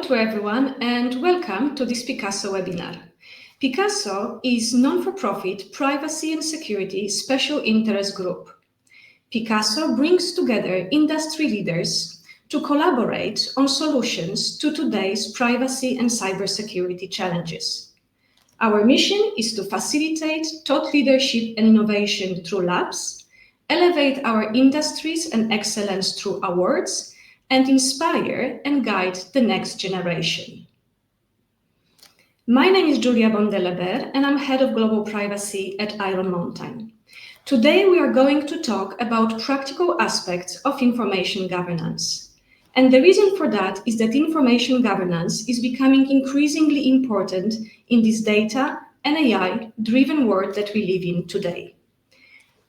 to everyone and welcome to this Picasso webinar. Picasso is non-for-profit privacy and security special interest group. Picasso brings together industry leaders to collaborate on solutions to today's privacy and cybersecurity challenges. Our mission is to facilitate thought leadership and innovation through labs, elevate our industries and excellence through awards, and inspire and guide the next generation. My name is Julia Bondelebert, and I'm Head of Global Privacy at Iron Mountain. Today, we are going to talk about practical aspects of information governance. And the reason for that is that information governance is becoming increasingly important in this data and AI-driven world that we live in today.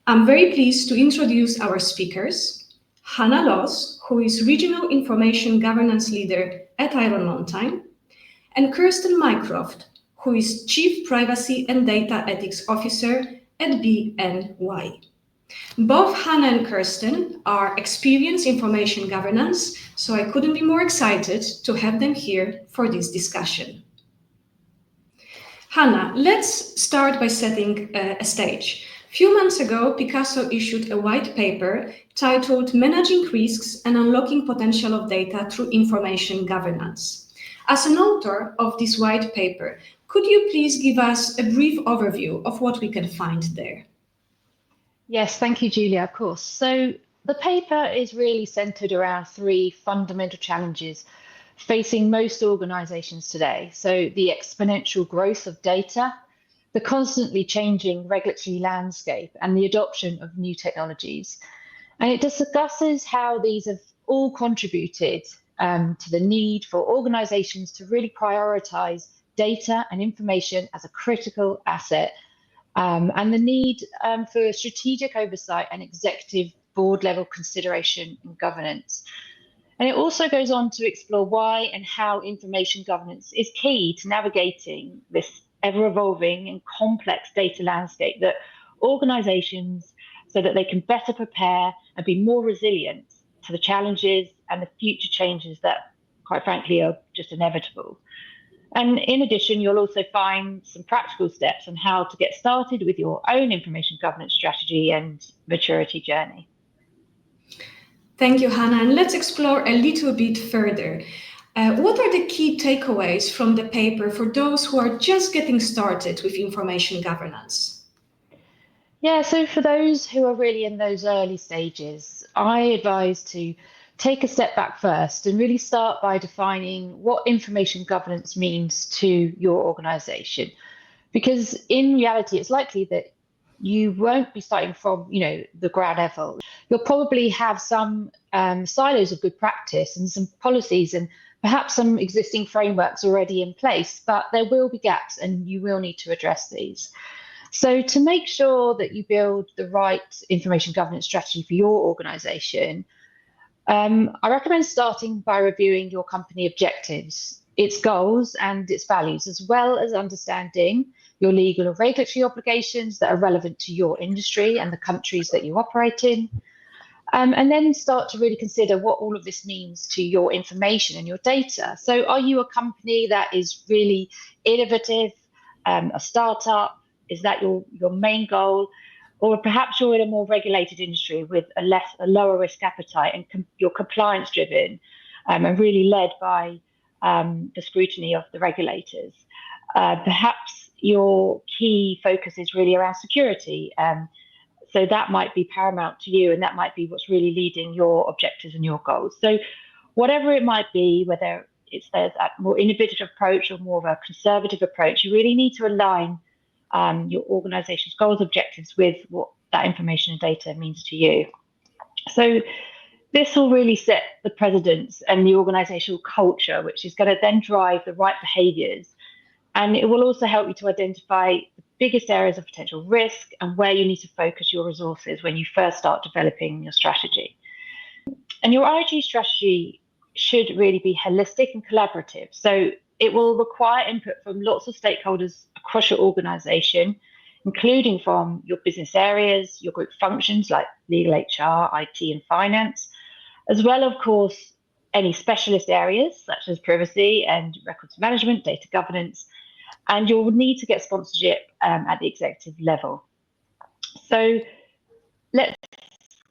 I'm very pleased to introduce our speakers, Hannah Laws, who is Regional Information Governance Leader at Iron Mountain, and Kirsten Mycroft, who is Chief Privacy and Data Ethics Officer at BNY. Both Hannah and Kirsten are experienced information governance, so I couldn't be more excited to have them here for this discussion. Hannah, let's start by setting a stage. A few months ago, Picasso issued a white paper titled Managing Risks and Unlocking Potential of Data Through Information Governance. As an author of this white paper, could you please give us a brief overview of what we can find there? Yes, thank you, Julia, of course. So the paper is really centered around three fundamental challenges facing most organizations today. So the exponential growth of data, the constantly changing regulatory landscape, and the adoption of new technologies. And it discusses how these have all contributed to the need for organizations to really prioritize data and information as a critical asset, and the need for strategic oversight and executive board level consideration and governance. And it also goes on to explore why and how information governance is key to navigating this ever-evolving and complex data landscape that organizations so that they can better prepare and be more resilient to the challenges and the future changes that, quite frankly, are just inevitable. And in addition, you'll also find some practical steps on how to get started with your own information governance strategy and maturity journey. Thank you, Hannah. And let's explore a little bit further. What are the key takeaways from the paper for those who are just getting started with information governance? Yeah, so for those who are really in those early stages, I advise to take a step back first and really start by defining what information governance means to your organization. Because in reality, it's likely that you won't be starting from, the ground level. You'll probably have some silos of good practice and some policies and perhaps some existing frameworks already in place, but there will be gaps and you will need to address these. So to make sure that you build the right information governance strategy for your organization, I recommend starting by reviewing your company objectives, its goals and its values, as well as understanding your legal or regulatory obligations that are relevant to your industry and the countries that you operate in. And then start to really consider what all of this means to your information and your data. So are you a company that is really innovative, a startup? Is that your main goal? Or perhaps you're in a more regulated industry with a lower risk appetite and you're compliance driven and really led by the scrutiny of the regulators. Perhaps your key focus is really around security. So that might be paramount to you and that might be what's really leading your objectives and your goals. So whatever it might be, whether it's a more innovative approach or more of a conservative approach, you really need to align your organization's goals, objectives with what that information and data means to you. So this will really set the precedents and the organizational culture, which is going to then drive the right behaviors. And it will also help you to identify the biggest areas of potential risk and where you need to focus your resources when you first start developing your strategy. And your IG strategy should really be holistic and collaborative. So it will require input from lots of stakeholders across your organization, including from your business areas, your group functions like legal, HR, IT, and finance, as well, of course, any specialist areas such as privacy and records management, data governance, and you'll need to get sponsorship at the executive level. So let's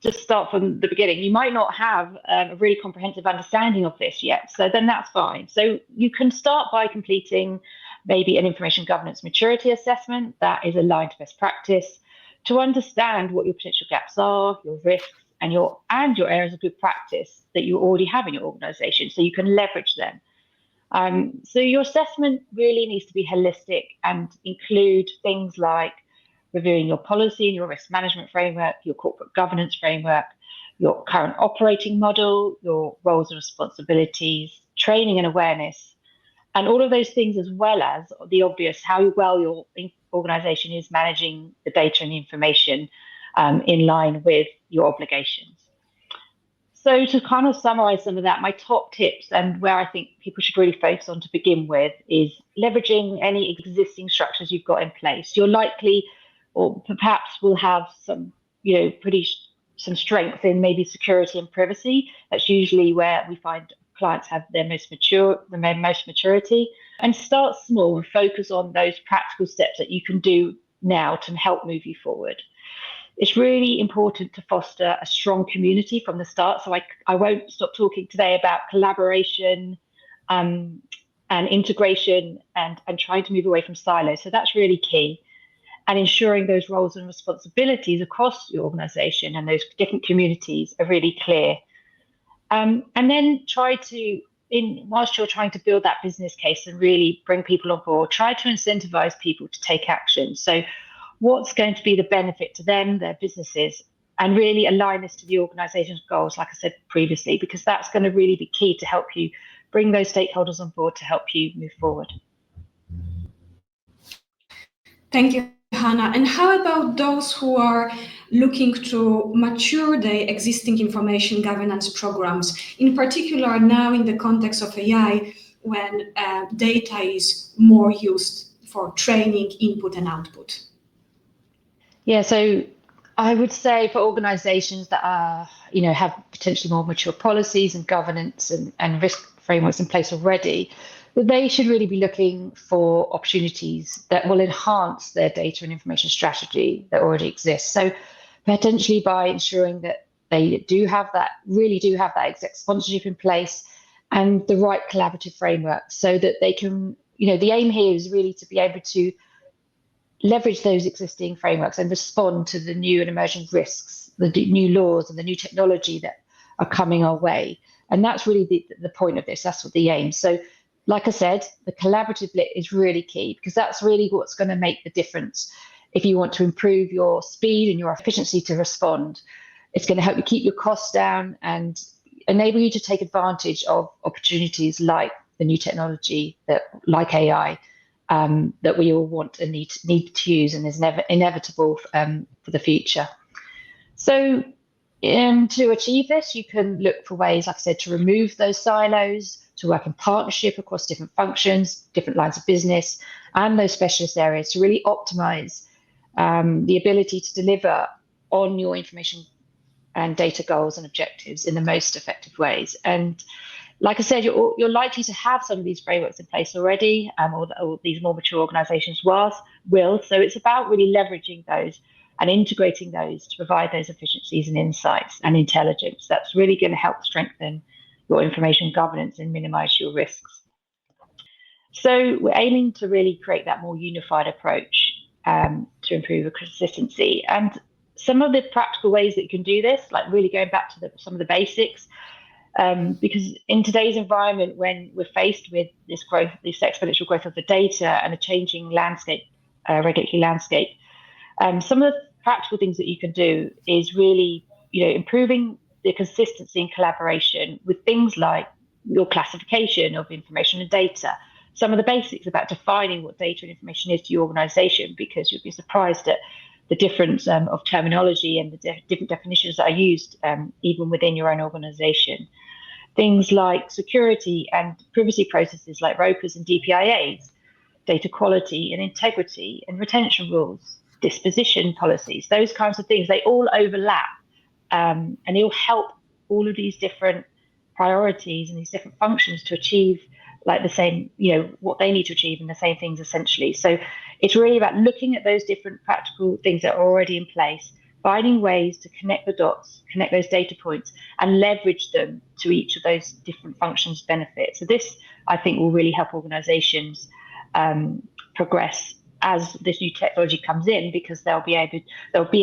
just start from the beginning. You might not have a really comprehensive understanding of this yet, so then that's fine. So you can start by completing maybe an information governance maturity assessment that is aligned to best practice to understand what your potential gaps are, your risks, and your areas of good practice that you already have in your organization, so you can leverage them. So your assessment really needs to be holistic and include things like reviewing your policy and your risk management framework, your corporate governance framework, your current operating model, your roles and responsibilities, training and awareness, and all of those things, as well as the obvious, how well your organization is managing the data and the information in line with your obligations. So to kind of summarize some of that, my top tips and where I think people should really focus on to begin with is leveraging any existing structures you've got in place. You're likely, or perhaps will have some, some strength in maybe security and privacy. That's usually where we find clients have their most maturity. And start small and focus on those practical steps that you can do now to help move you forward. It's really important to foster a strong community from the start. So I won't stop talking today about collaboration and integration and trying to move away from silos. So that's really key. And ensuring those roles and responsibilities across the organization and those different communities are really clear. And then whilst you're trying to build that business case and really bring people on board, try to incentivize people to take action. So what's going to be the benefit to them, their businesses, and really align this to the organization's goals, like I said previously, because that's going to really be key to help you bring those stakeholders on board to help you move forward. Thank you, Hannah. And how about those who are looking to mature their existing information governance programs, in particular now in the context of AI, when data is more used for training, input, and output? Yeah, so I would say for organizations that are, have potentially more mature policies and governance and risk frameworks in place already, that they should really be looking for opportunities that will enhance their data and information strategy that already exists. So potentially by ensuring that they really do have that exec sponsorship in place and the right collaborative framework so that they can, the aim here is really to be able to leverage those existing frameworks and respond to the new and emerging risks, the new laws and the new technology that are coming our way. And that's really the point of this. That's what the aim. So like I said, the collaborative bit is really key because that's really what's going to make the difference. If you want to improve your speed and your efficiency to respond, it's going to help you keep your costs down and enable you to take advantage of opportunities like the new technology like AI, that we all want and need to use and is inevitable for the future. So to achieve this, you can look for ways, like I said, to remove those silos, to work in partnership across different functions, different lines of business, and those specialist areas to really optimize the ability to deliver on your information and data goals and objectives in the most effective ways. And like I said, you're likely to have some of these frameworks in place already, or these more mature organizations will. So it's about really leveraging those and integrating those to provide those efficiencies and insights and intelligence. That's really going to help strengthen your information governance and minimize your risks. So we're aiming to really create that more unified approach to improve the consistency. And some of the practical ways that you can do this, like really going back to some of the basics, because in today's environment, when we're faced with this exponential growth of the data and a changing landscape, regulatory landscape, some of the practical things that you can do is really, improving the consistency and collaboration with things like your classification of information and data. Some of the basics about defining what data and information is to your organization, because you'll be surprised at the difference of terminology and the different definitions that are used even within your own organization. Things like security and privacy processes like ROPAs and DPIAs, data quality and integrity and retention rules, disposition policies, those kinds of things, they all overlap and they all help all of these different priorities and these different functions to achieve like the same, what they need to achieve and the same things essentially. So it's really about looking at those different practical things that are already in place, finding ways to connect the dots, connect those data points, and leverage them to each of those different functions' benefits. So this, I think, will really help organizations progress as this new technology comes in, because they'll be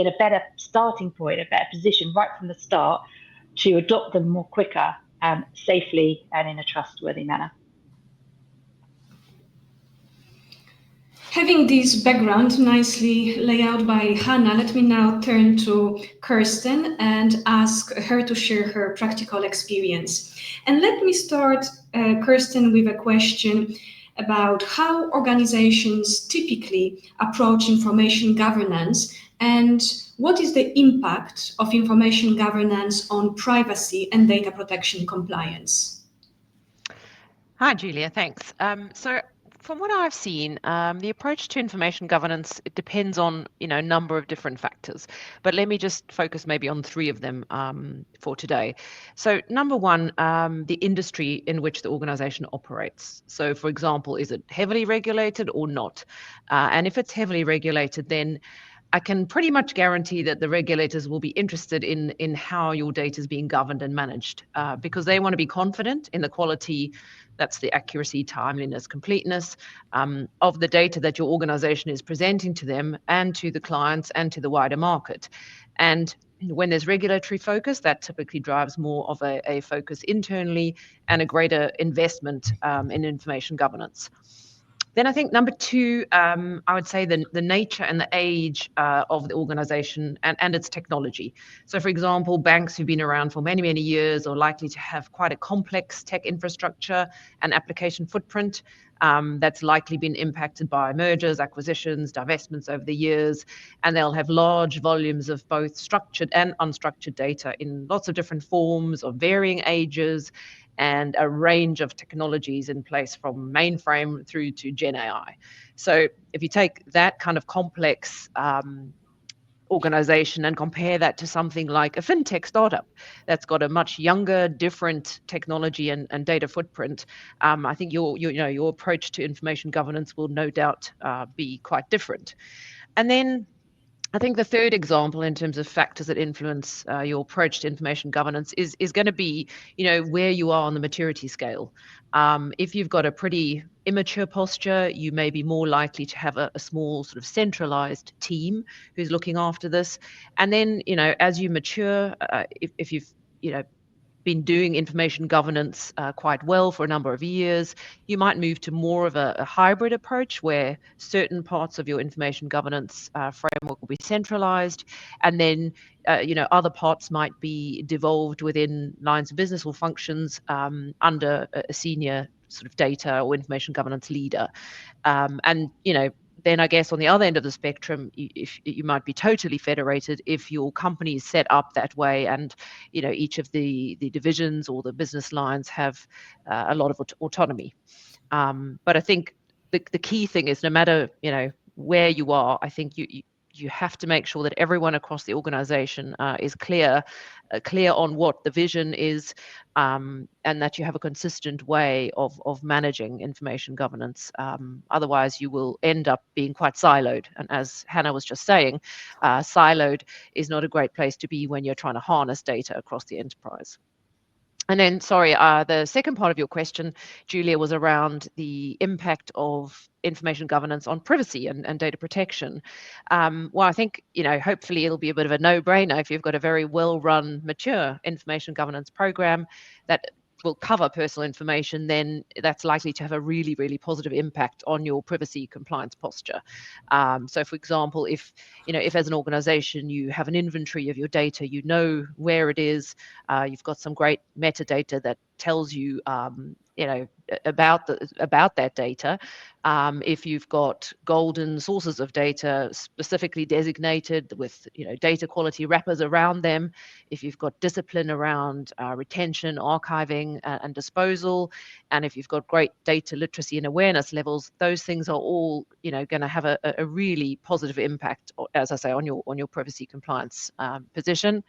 in a better starting point, a better position right from the start to adopt them more quicker, safely, and in a trustworthy manner. Having this background nicely laid out by Hannah, let me now turn to Kirsten and ask her to share her practical experience. And let me start, Kirsten, with a question about how organizations typically approach information governance and what is the impact of information governance on privacy and data protection compliance? Hi, Julia, thanks. So from what I've seen, the approach to information governance, it depends on a number of different factors. But let me just focus maybe on 3 of them for today. So number one, the industry in which the organization operates. So for example, is it heavily regulated or not? And if it's heavily regulated, then I can pretty much guarantee that the regulators will be interested in how your data is being governed and managed, because they want to be confident in the quality, that's the accuracy, timeliness, completeness of the data that your organization is presenting to them and to the clients and to the wider market. And when there's regulatory focus, that typically drives more of a focus internally and a greater investment in information governance. Then I think number 2, I would say the nature and the age of the organization and its technology. So for example, banks who've been around for many, many years are likely to have quite a complex tech infrastructure and application footprint that's likely been impacted by mergers, acquisitions, divestments over the years. And they'll have large volumes of both structured and unstructured data in lots of different forms of varying ages, and a range of technologies in place from mainframe through to Gen AI. So if you take that kind of complex organization and compare that to something like a fintech startup that's got a much younger, different technology and data footprint, I think your approach to information governance will no doubt be quite different. And then I think the third example in terms of factors that influence your approach to information governance is going to be, where you are on the maturity scale. If you've got a pretty immature posture, you may be more likely to have a small sort of centralized team who's looking after this. And then, as you mature, if you've, been doing information governance quite well for a number of years, you might move to more of a hybrid approach where certain parts of your information governance framework will be centralized, and then other parts might be devolved within lines of business or functions under a senior sort of data or information governance leader. Then I guess on the other end of the spectrum, if you might be totally federated if your company is set up that way, and each of the divisions or the business lines have a lot of autonomy. But I think the key thing is, no matter where you are, I think you have to make sure that everyone across the organization is clear on what the vision is, and that you have a consistent way of managing information governance. Otherwise, you will end up being quite siloed. And as Hannah was just saying, siloed is not a great place to be when you're trying to harness data across the enterprise. And then, sorry, the second part of your question, Julia, was around the impact of information governance on privacy and data protection. Well, I think, hopefully it'll be a bit of a no-brainer if you've got a very well-run, mature information governance program that will cover personal information, then that's likely to have a really, really positive impact on your privacy compliance posture. So for example, if as an organization you have an inventory of your data, where it is, you've got some great metadata that tells you, about that data. If you've got golden sources of data specifically designated with data quality wrappers around them, if you've got discipline around retention, archiving, and disposal, and if you've got great data literacy and awareness levels, those things are all going to have a really positive impact, as I say, on your privacy compliance position.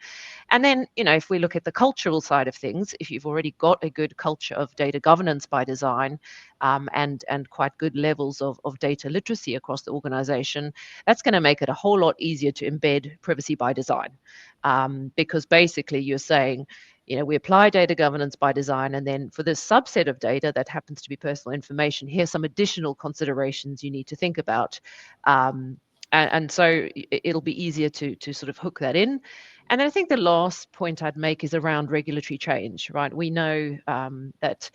And then, if we look at the cultural side of things, if you've already got a good culture of data governance by design, and quite good levels of data literacy across the organization, that's going to make it a whole lot easier to embed privacy by design. Because basically you're saying, we apply data governance by design, and then for this subset of data that happens to be personal information, here's some additional considerations you need to think about. And so it'll be easier to sort of hook that in. And then I think the last point I'd make is around regulatory change, right? We know that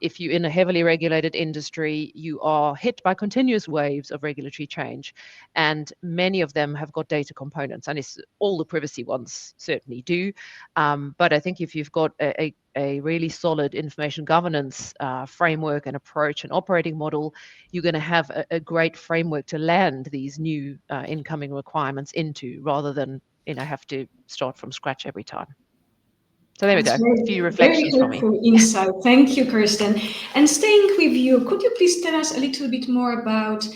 if you're in a heavily regulated industry, you are hit by continuous waves of regulatory change, and many of them have got data components, and all the privacy ones certainly do. But I think if you've got a really solid information governance framework and approach and operating model, you're going to have a great framework to land these new incoming requirements into, rather than have to start from scratch every time. So there we go. A few reflections from me. Very helpful insight. Thank you, Kirsten. And staying with you, could you please tell us a little bit more about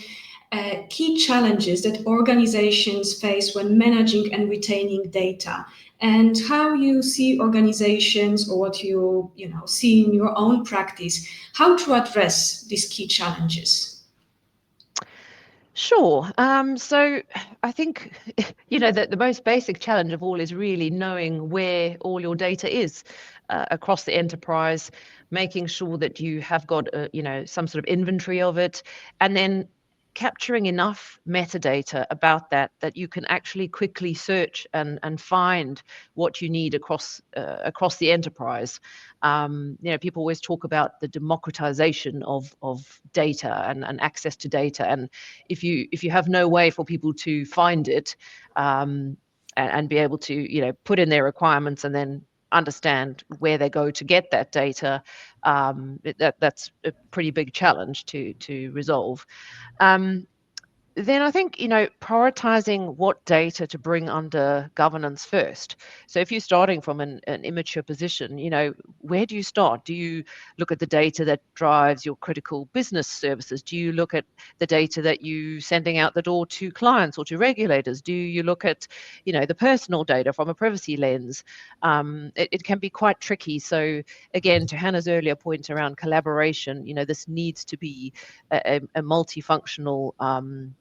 key challenges that organizations face when managing and retaining data, and how you see organizations, or what you see in your own practice, how to address these key challenges? Sure. So I think, the most basic challenge of all is really knowing where all your data is across the enterprise, making sure that you have got, some sort of inventory of it, and then capturing enough metadata about that you can actually quickly search and find what you need across the enterprise. People always talk about the democratization of data and access to data, and if you have no way for people to find it and be able to put in their requirements and then understand where they go to get that data, that's a pretty big challenge to resolve. Then I think, prioritizing what data to bring under governance first. So if you're starting from an immature position, where do you start? Do you look at the data that drives your critical business services? Do you look at the data that you sending out the door to clients or to regulators? Do you look at, the personal data from a privacy lens? It can be quite tricky. So again, to Hannah's earlier point around collaboration, this needs to be a multifunctional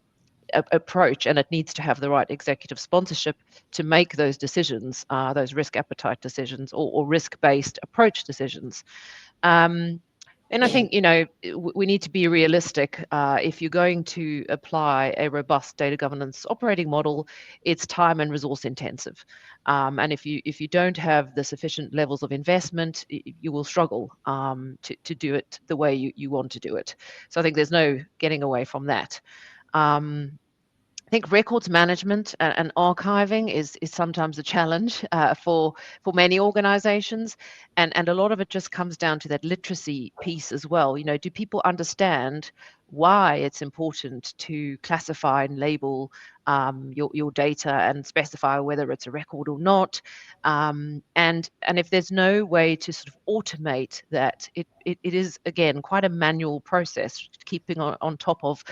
approach, and it needs to have the right executive sponsorship to make those decisions, those risk appetite decisions, or risk-based approach decisions. And I think, we need to be realistic. If you're going to apply a robust data governance operating model, it's time and resource intensive. And if you don't have the sufficient levels of investment, you will struggle to do it the way you want to do it. So I think there's no getting away from that. I think records management and archiving is sometimes a challenge for many organizations, and a lot of it just comes down to that literacy piece as well. Do people understand why it's important to classify and label your data and specify whether it's a record or not? And if there's no way to sort of automate that, it is, again, quite a manual process, keeping on top of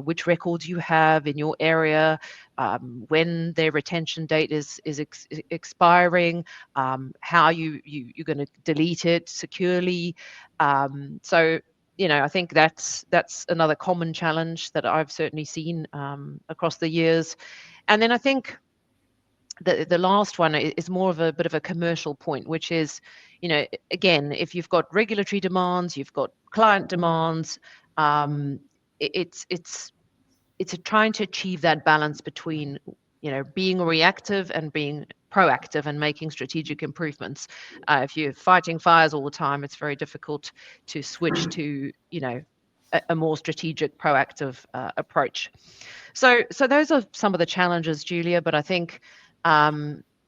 which records you have in your area, when their retention date is expiring, how you're going to delete it securely. So I think that's another common challenge that I've certainly seen across the years. And then I think the last one is more of a bit of a commercial point, which is, again, if you've got regulatory demands, you've got client demands, it's trying to achieve that balance between, being reactive and being proactive and making strategic improvements. If you're fighting fires all the time, it's very difficult to switch to, a more strategic, proactive approach. So those are some of the challenges, Julia. But I think,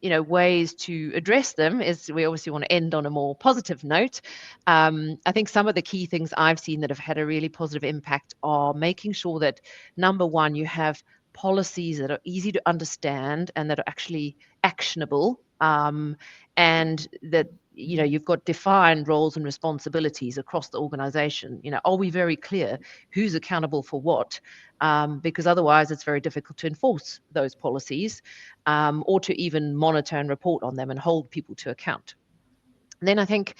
ways to address them is we obviously want to end on a more positive note. I think some of the key things I've seen that have had a really positive impact are making sure that, number one, you have policies that are easy to understand and that are actually actionable, and that you've got defined roles and responsibilities across the organization. Are we very clear who's accountable for what? Because otherwise it's very difficult to enforce those policies, or to even monitor and report on them and hold people to account. And then I think,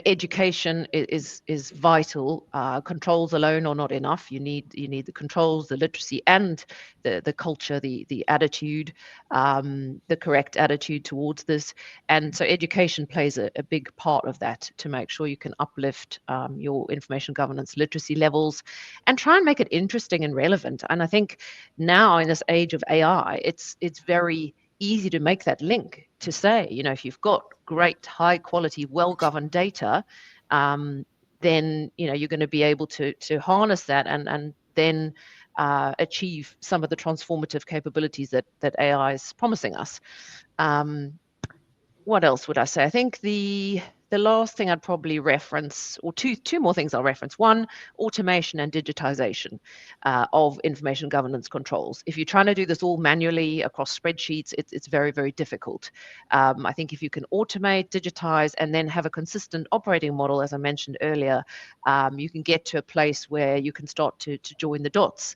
education is vital. Controls alone are not enough. You need the controls, the literacy, and the culture, the attitude, the correct attitude towards this. And so education plays a big part of that, to make sure you can uplift your information governance literacy levels and try and make it interesting and relevant. And I think now, in this age of AI, it's very easy to make that link, to say, if you've got great, high quality, well-governed data, then you're going to be able to harness that and then achieve some of the transformative capabilities that AI is promising us. What else would I say? I think the last thing I'd probably reference, or two more things I'll reference. One, automation and digitization of information governance controls. If you're trying to do this all manually across spreadsheets, it's very, very difficult. I think if you can automate, digitize, and then have a consistent operating model, as I mentioned earlier, you can get to a place where you can start to join the dots,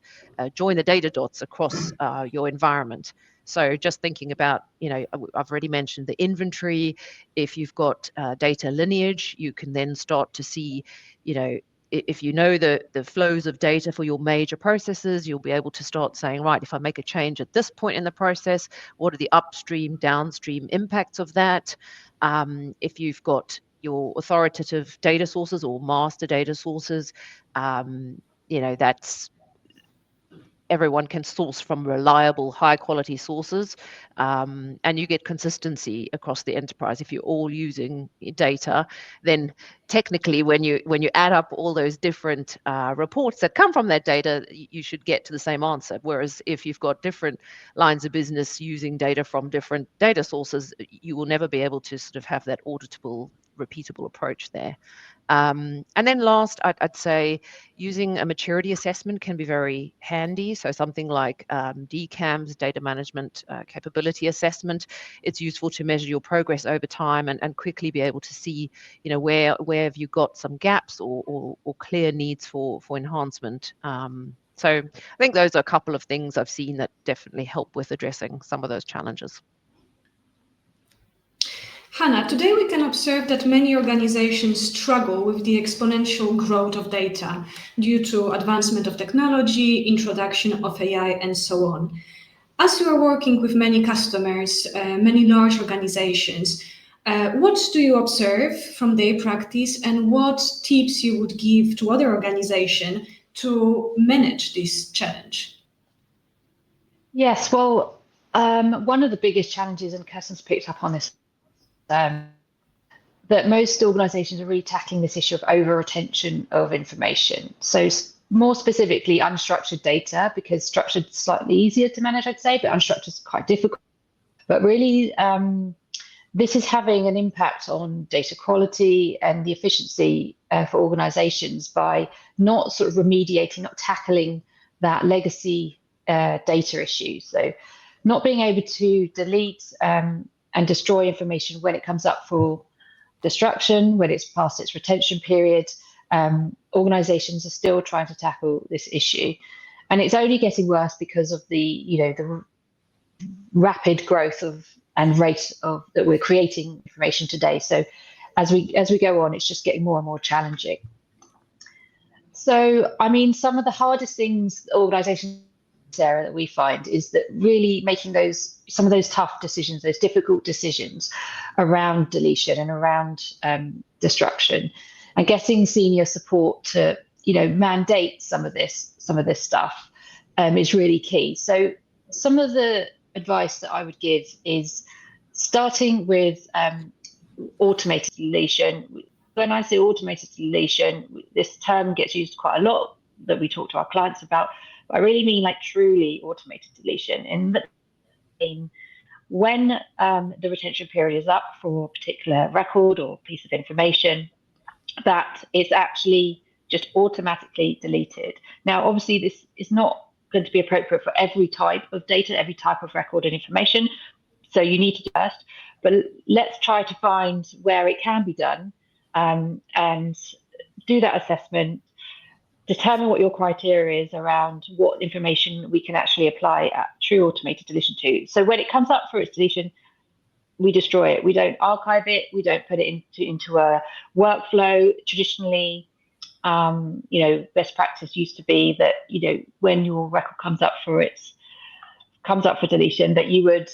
join the data dots across your environment. So just thinking about, I've already mentioned the inventory. If you've got data lineage, you can then start to see, if you know the flows of data for your major processes, you'll be able to start saying, right, if I make a change at this point in the process, what are the upstream, downstream impacts of that? If you've got your authoritative data sources or master data sources, that's everyone can source from reliable, high quality sources, and you get consistency across the enterprise. If you're all using data, then technically when you add up all those different reports that come from that data, you should get to the same answer. Whereas if you've got different lines of business using data from different data sources, you will never be able to sort of have that auditable, repeatable approach there. And then last, I'd say using a maturity assessment can be very handy. So something like DCAM's data management capability assessment. It's useful to measure your progress over time and quickly be able to see, where have you got some gaps or clear needs for enhancement. So I think those are a couple of things I've seen that definitely help with addressing some of those challenges. Hannah, today we can observe that many organizations struggle with the exponential growth of data due to advancement of technology, introduction of AI, and so on. As you are working with many customers, many large organizations, what do you observe from their practice, and what tips you would give to other organizations to manage this challenge? Yes, well, one of the biggest challenges, and Kirsten's picked up on this, that most organizations are really tackling this issue of over-retention of information. So more specifically, unstructured data, because structured is slightly easier to manage, I'd say, but unstructured is quite difficult. But really, this is having an impact on data quality and the efficiency for organizations by not sort of remediating, not tackling that legacy data issue. So not being able to delete and destroy information when it comes up for destruction, when it's past its retention period. Organizations are still trying to tackle this issue. And it's only getting worse because of the rapid growth of and rate of that we're creating information today. So as we go on, it's just getting more and more challenging. So, I mean, some of the hardest things organizations, Sarah, that we find is that really making some of those tough decisions, those difficult decisions around deletion and around destruction, and getting senior support to mandate some of this stuff is really key. So some of the advice that I would give is starting with automated deletion. When I say automated deletion, this term gets used quite a lot that we talk to our clients about. I really mean like truly automated deletion. And when the retention period is up for a particular record or piece of information, that it's actually just automatically deleted. Now, obviously, this is not going to be appropriate for every type of data, every type of record and information. So you need to do first, but let's try to find where it can be done, and do that assessment, determine what your criteria is around what information we can actually apply a true automated deletion to. So when it comes up for its deletion, we destroy it. We don't archive it. We don't put it into a workflow. Traditionally, best practice used to be that, when your record comes up for deletion, that you would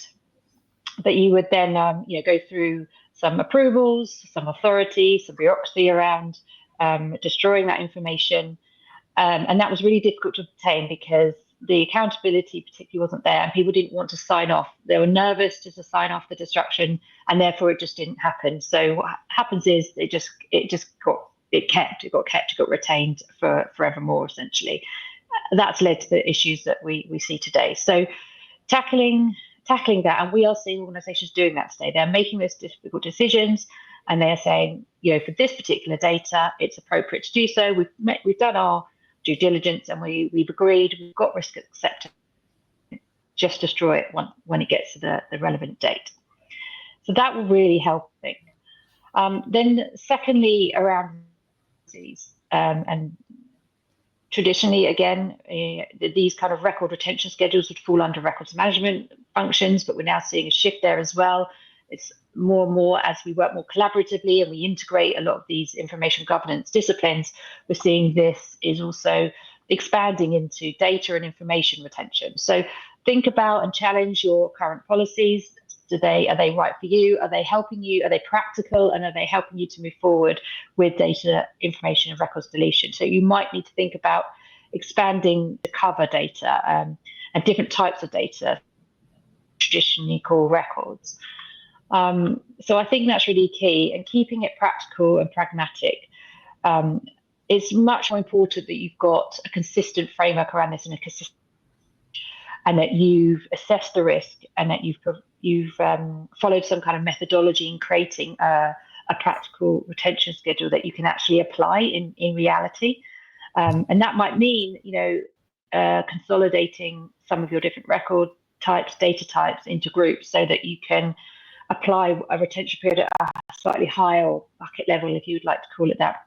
then go through some approvals, some authority, some bureaucracy around destroying that information. And that was really difficult to obtain because the accountability particularly wasn't there, and people didn't want to sign off. They were nervous to sign off the destruction, and therefore it just didn't happen. So what happens is it got retained for forevermore, essentially. That's led to the issues that we see today. So tackling that, and we are seeing organizations doing that today. They're making those difficult decisions, and they're saying, for this particular data, it's appropriate to do so. We've done our due diligence, and we've agreed, we've got risk acceptance, just destroy it when it gets to the relevant date. So that will really help, I think. Then secondly, around these, and traditionally, again, these kind of record retention schedules would fall under records management functions, but we're now seeing a shift there as well. It's more and more, as we work more collaboratively and we integrate a lot of these information governance disciplines, we're seeing this is also expanding into data and information retention. So think about and challenge your current policies. Are they right for you? Are they helping you? Are they practical? And are they helping you to move forward with data, information, and records deletion? So you might need to think about expanding the cover data and different types of data, traditionally called records. So I think that's really key, and keeping it practical and pragmatic. It's much more important that you've got a consistent framework around this and that you've assessed the risk, and that you've followed some kind of methodology in creating a practical retention schedule that you can actually apply in reality. And that might mean, consolidating some of your different record types, data types into groups, so that you can apply a retention period at a slightly higher bucket level, if you'd like to call it that.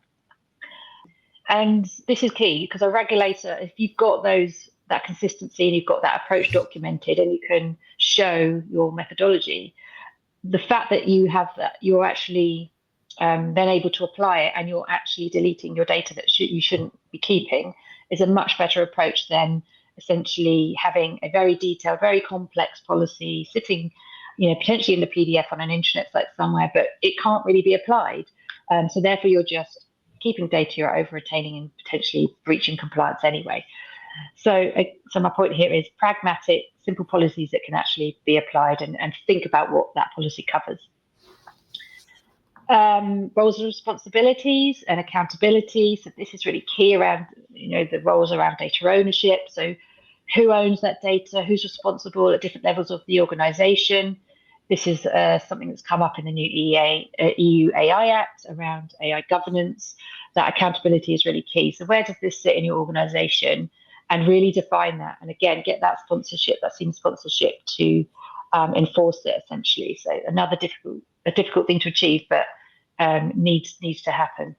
And this is key, because a regulator, if you've got that consistency and you've got that approach documented and you can show your methodology, the fact that you have that, you're actually then able to apply it, and you're actually deleting your data that you shouldn't be keeping, is a much better approach than essentially having a very detailed, very complex policy sitting, potentially in the PDF on an intranet site somewhere, but it can't really be applied. So therefore, you're just keeping data you're over-retaining and potentially breaching compliance anyway. So my point here is pragmatic, simple policies that can actually be applied, and think about what that policy covers. Roles and responsibilities and accountability. So this is really key around, the roles around data ownership. So who owns that data? Who's responsible at different levels of the organization? This is something that's come up in the new EU AI Act around AI governance. That accountability is really key. So where does this sit in your organization? And really define that. And again, get that sponsorship, that senior sponsorship, to enforce it, essentially. So another difficult thing to achieve, but needs to happen.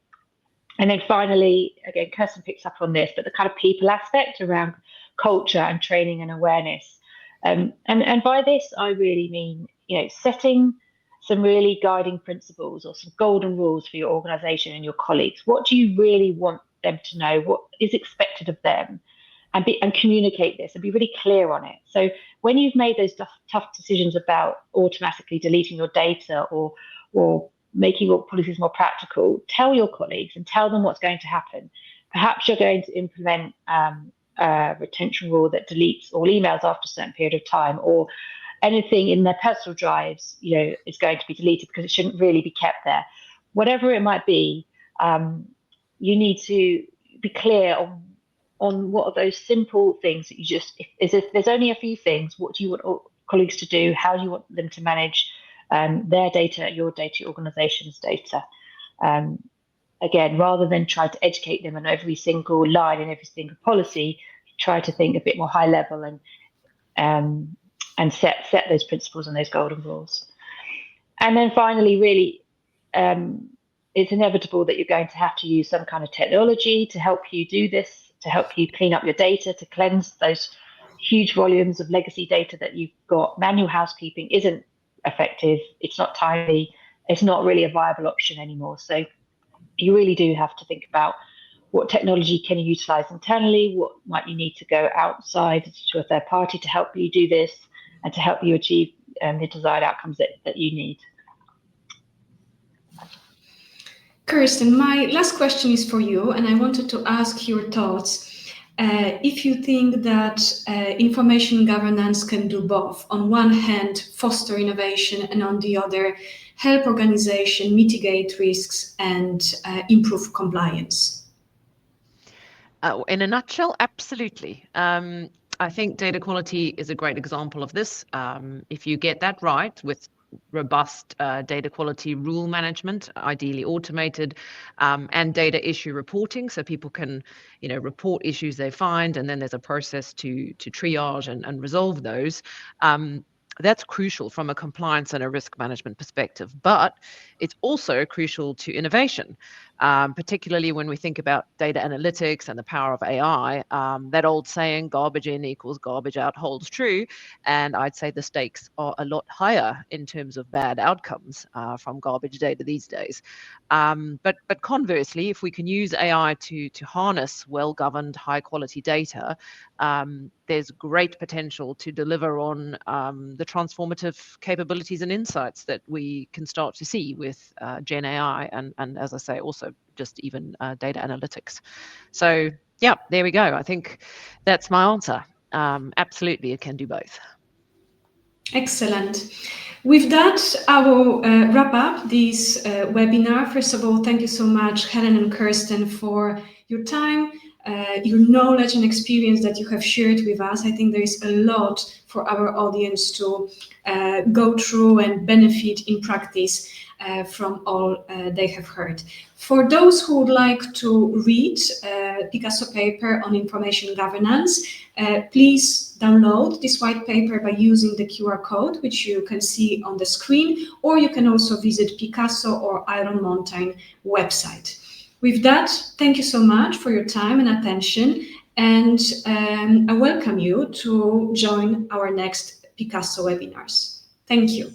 And then finally, again, Kirsten picks up on this, but the kind of people aspect around culture and training and awareness. And by this, I really mean, setting some really guiding principles or some golden rules for your organization and your colleagues. What do you really want them to know? What is expected of them? And communicate this and be really clear on it. So when you've made those tough decisions about automatically deleting your data or making your policies more practical, tell your colleagues and tell them what's going to happen. Perhaps you're going to implement a retention rule that deletes all emails after a certain period of time, or anything in their personal drives, is going to be deleted because it shouldn't really be kept there. Whatever it might be, you need to be clear on what are those simple things that if there's only a few things, what do you want colleagues to do, how you want them to manage their data, your organization's data. Again, rather than try to educate them on every single line and every single policy, try to think a bit more high level and set those principles and those golden rules. And then finally, really, it's inevitable that you're going to have to use some kind of technology to help you do this, to help you clean up your data, to cleanse those huge volumes of legacy data that you've got. Manual housekeeping isn't effective. It's not timely. It's not really a viable option anymore. So you really do have to think about what technology can you utilize internally, what might you need to go outside to a third party to help you do this and to help you achieve the desired outcomes that you need. Kirsten, my last question is for you, and I wanted to ask your thoughts. If you think that information governance can do both, on one hand, foster innovation, and on the other, help organization mitigate risks and improve compliance? In a nutshell, absolutely. I think data quality is a great example of this. If you get that right with robust data quality rule management, ideally automated, and data issue reporting, so people can, report issues they find, and then there's a process to triage and resolve those. That's crucial from a compliance and a risk management perspective, but it's also crucial to innovation, particularly when we think about data analytics and the power of AI. That old saying, garbage in equals garbage out, holds true. And I'd say the stakes are a lot higher in terms of bad outcomes from garbage data these days. But conversely, if we can use AI to harness well-governed, high-quality data, there's great potential to deliver on the transformative capabilities and insights that we can start to see with Gen AI and as I say, also just even data analytics. So yeah, there we go. I think that's my answer. Absolutely, it can do both. Excellent. With that, I will wrap up this webinar. First of all, thank you so much, Helen and Kirsten, for your time, your knowledge and experience that you have shared with us. I think there is a lot for our audience to go through and benefit in practice from all they have heard. For those who would like to read Picasso paper on information governance, please download this white paper by using the QR code, which you can see on the screen, or you can also visit Picasso or Iron Mountain website. With that, thank you so much for your time and attention, and I welcome you to join our next Picasso webinars. Thank you.